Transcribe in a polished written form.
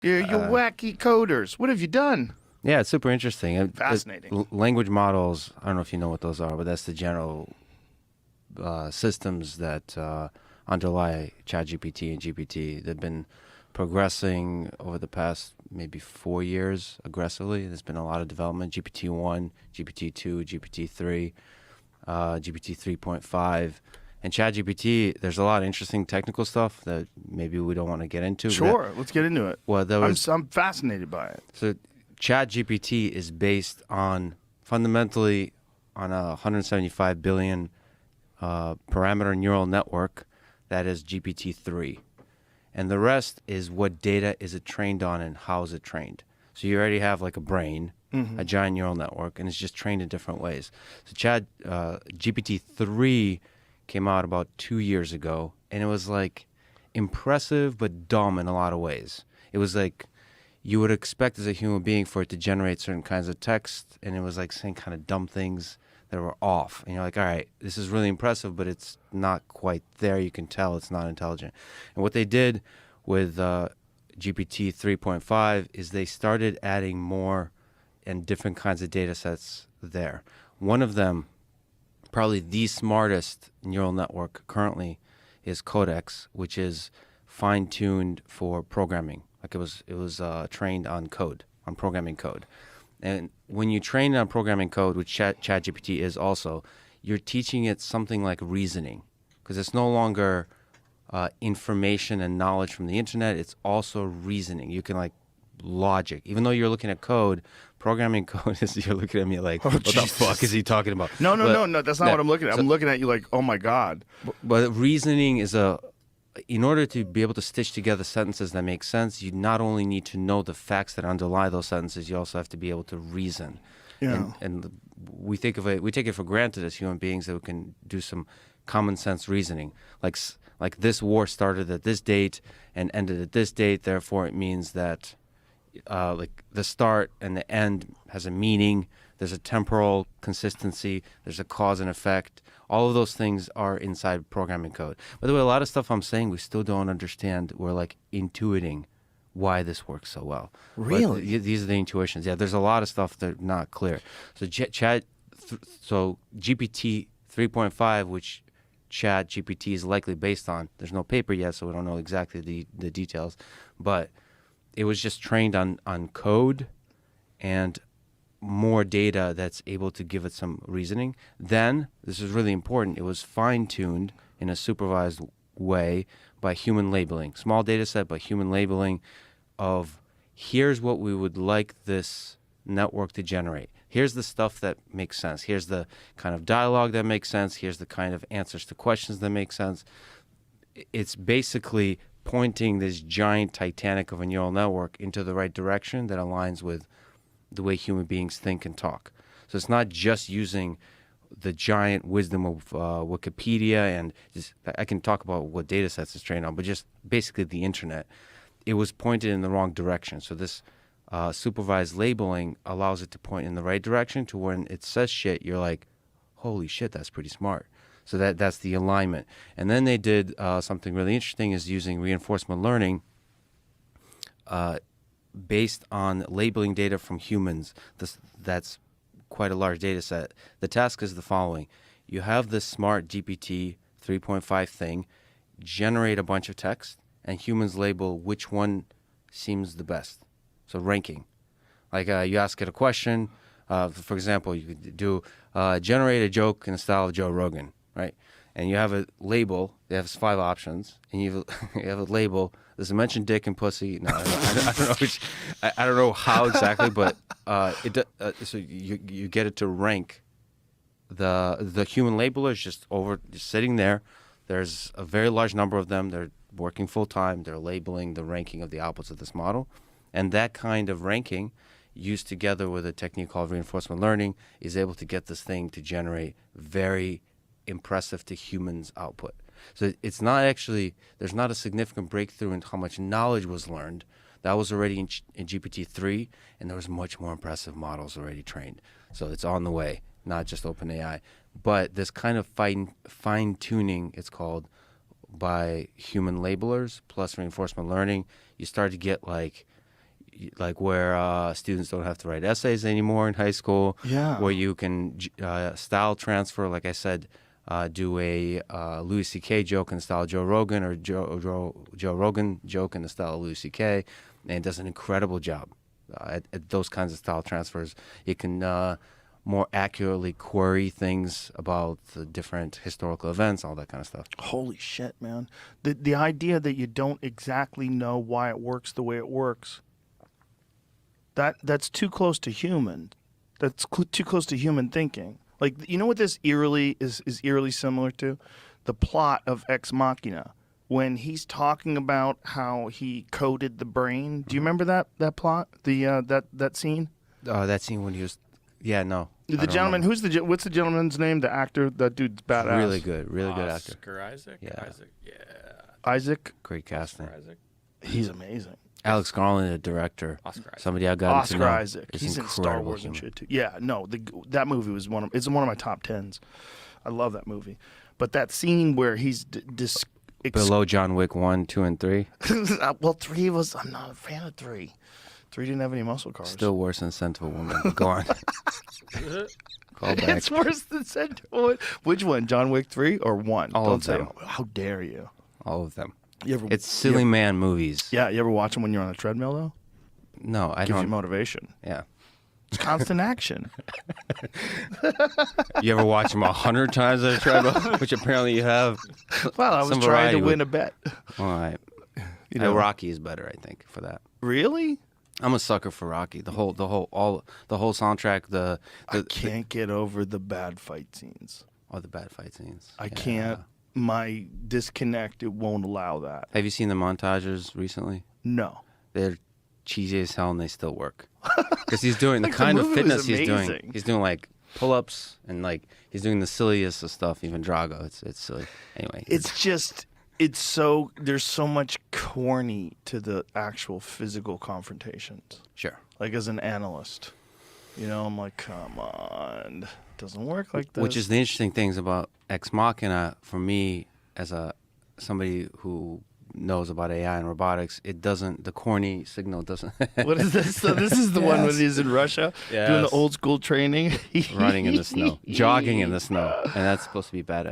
You wacky coders. What have you done? Yeah, it's super interesting. Fascinating. Language models, I don't know if you know what those are, but that's the general systems that underlie ChatGPT and GPT. They've been progressing over the past maybe 4 years aggressively. There's been a lot of development. GPT-1, GPT-2, GPT-3, GPT 3.5. And ChatGPT, there's a lot of interesting technical stuff that maybe we don't want to get into. Sure, let's get into it. Well, I'm fascinated by it. So ChatGPT is based fundamentally on a 175 billion parameter neural network that is GPT-3. And the rest is what data is it trained on and how is it trained. So you already have like a brain, a giant neural network, and it's just trained in different ways. So GPT-3 came out about 2 years ago, and it was like impressive but dumb in a lot of ways. It was like you would expect as a human being for it to generate certain kinds of text, and it was like saying kind of dumb things that were off. And you're like, all right, this is really impressive, but it's not quite there. You can tell it's not intelligent. And what they did with GPT 3.5 is they started adding more and different kinds of data sets there. One of them, probably the smartest neural network currently, is Codex, which is fine-tuned for programming. Like it was trained on code, on programming code. And when you train it on programming code, which ChatGPT is also, you're teaching it something like reasoning, because it's no longer information and knowledge from the internet. It's also reasoning. You can like logic. Even though you're looking at code, programming code is, you're looking at me like, what the fuck is he talking about? No, that's not what I'm looking at. I'm looking at you like, oh my God. But reasoning is in order to be able to stitch together sentences that make sense, you not only need to know the facts that underlie those sentences, you also have to be able to reason. Yeah. And we take it for granted as human beings that we can do some common sense reasoning. Like this war started at this date and ended at this date, therefore it means that like the start and the end has a meaning. There's a temporal consistency. There's a cause and effect. All of those things are inside programming code. By the way, a lot of stuff I'm saying we still don't understand. We're like intuiting why this works so well. Really? But these are the intuitions. Yeah, there's a lot of stuff that's not clear. So so GPT 3.5, which ChatGPT is likely based on, there's no paper yet, so we don't know exactly the details. But it was just trained on code and more data that's able to give it some reasoning. Then, this is really important, it was fine-tuned in a supervised way by human labeling. Small data set, but human labeling of here's what we would like this network to generate. Here's the stuff that makes sense. Here's the kind of dialogue that makes sense. Here's the kind of answers to questions that make sense. It's basically pointing this giant Titanic of a neural network into the right direction that aligns with the way human beings think and talk. So it's not just using the giant wisdom of Wikipedia and just, I can talk about what data sets it's trained on, but just basically the internet. It was pointed in the wrong direction. So this supervised labeling allows it to point in the right direction to when it says shit, you're like, holy shit, that's pretty smart. So that's the alignment. And then they did something really interesting is using reinforcement learning based on labeling data from humans. That's quite a large data set. The task is the following. You have this smart GPT 3.5 thing generate a bunch of text, and humans label which one seems the best. So ranking. Like you ask it a question. For example, you could do generate a joke in the style of Joe Rogan, right? And you have a label. They have 5 options, and you have a label. Does it mention dick and pussy? No, I don't know. I don't know how exactly, but so you get it to rank. The human labeler is just sitting there. There's a very large number of them. They're working full time. They're labeling the ranking of the outputs of this model, and that kind of ranking, used together with a technique called reinforcement learning, is able to get this thing to generate very impressive to humans output. So it's not actually, there's not a significant breakthrough in how much knowledge was learned. That was already in GPT-3, and there was much more impressive models already trained. So it's on the way, not just OpenAI. But this kind of fine-tuning, it's called, by human labelers plus reinforcement learning, you start to get like like where students don't have to write essays anymore in high school. Yeah. Where you can style transfer, like I said, do a Louis C.K. joke in the style of Joe Rogan, or Joe Rogan joke in the style of Louis C.K. And it does an incredible job at those kinds of style transfers. It can more accurately query things about the different historical events, all that kind of stuff. Holy shit, man. The idea that you don't exactly know why it works the way it works, that's too close to human. That's too close to human thinking. Like, you know what this eerily is eerily similar to? The plot of Ex Machina. When he's talking about how he coded the brain. Do you remember that plot? That scene? That scene when he was... Yeah, no. The gentleman, what's the gentleman's name? The actor? That dude's badass. Really good actor. Oscar Isaac? Yeah. Isaac? Great casting. Oscar Isaac. He's amazing. Alex Garland, the director. Oscar Isaac. Somebody I got to know. Oscar Isaac. is He's in Star incredible Wars and human. shit too. Yeah, no, that movie was it's one of my top 10s. I love that movie. But that scene where he's Below John Wick 1, 2, and 3. well, 3 was... I'm not a fan of 3. 3 didn't have any muscle cars. Still worse than Scent of a Woman. Go on. Call back. It's worse than Sentinel. Which one? John Wick 3 or 1? All Don't of say them. How dare you? All of them. You ever, It's silly man movies. Yeah, you ever watch them when you're on a treadmill, though? No, I Gives you don't. motivation. Yeah. It's constant action. You ever watch them 100 times at a treadmill? Which apparently you have. Well, I was Some trying variety to win a bet. All right. You know. Rocky is better, I think, for that. Really? I'm a sucker for Rocky. The whole soundtrack. I can't get over the bad fight scenes. The bad fight scenes. I Yeah. can't. My disconnect, it won't allow that. Have you seen the montages recently? No. They're cheesy as hell and they still work. Because he's doing Like, the the kind of movie was fitness he's doing. amazing. He's doing like pull-ups and like he's doing the silliest of stuff. Even Drago, it's silly. Anyway, It's so, there's so much corny to the actual physical confrontations. sure. Like, as an analyst, you know, I'm like, come on, it doesn't work like this. Which is the interesting things about Ex Machina for me as somebody who knows about AI and robotics. It doesn't. The corny signal doesn't. What is this? So this is the one when he's in Russia doing the Yes. old school training, Running in the snow, jogging in the snow, and that's supposed to be badass.